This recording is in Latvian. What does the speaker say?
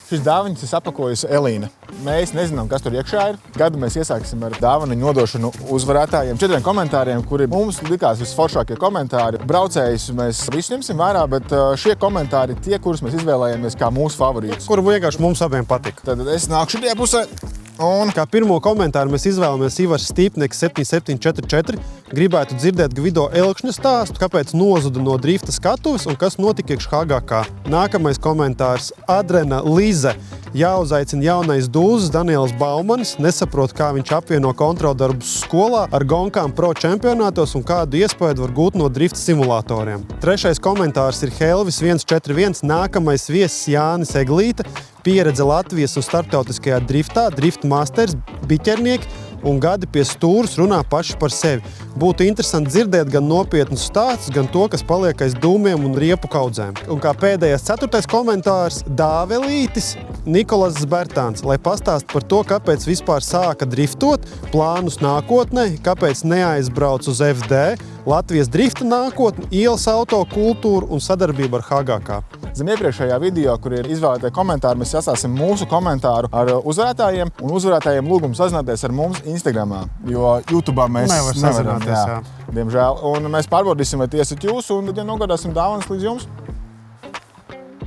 Šis dāvanas ir sapakojusi Elīna. Mēs nezinām, kas tur iekšā ir. Gadu mēs iesāksim ar dāvanu nodošanu uzvarētājiem. 4 komentāriem, kuri mums likās visforšākie komentāri. Braucējus mēs visus ņemsim vērā, bet šie komentāri tie, kurus mēs izvēlējāmies kā mūsu favorītus. Kur vienkārši mums abiem patika. Tad es nāku šajā pusē. Un kā pirmo komentāru mēs izvēlamies Ivars Stīpnieks 7744. Gribētu dzirdēt Gvido Elkšņa stāstu, kāpēc nozuda no drifta skatuves un kas notika iekš HGK. Nākamais komentārs Adrena Lize. Jāuzaicina jaunais dūzis Daniels Baumanis. Nesaprot, kā viņš apvieno kontroldarbus skolā ar gonkām pro čempionātos un kādu iespēju var gūt no drifta simulatoriem. Trešais komentārs ir Helvis 141. Nākamais viesis Jānis Eglīte. Pieredze Latvijas un starptautiskajā driftā, drift masters, biķernieki un gadi pie stūras runā paši par sevi. Būtu interesanti dzirdēt gan nopietnus stāstus, gan to, kas paliek aiz dūmiem un riepu kaudzēm. Un kā pēdējais 4. komentārs Dāvelītis Nikolas Zbertāns, lai pastāst par to, kāpēc vispār sāka driftot, plānus nākotnē, kāpēc neaizbrauc uz FD, Latvijas drifta nākotni, ielas auto kultūru un sadarbību ar HGK. Zem iepriekšējā video, kur ir izvēlētie komentāri, mēs sastāsim mūsu komentāru ar uzvarētājiem un uzvarētājiem lūgumu sazināties ar mums Instagramā, jo YouTube'ā mēs nevaram, diemžēl. Un mēs pārbaudīsim, vai tie esat jūs un ja nogādāsim dāvanas līdz jums.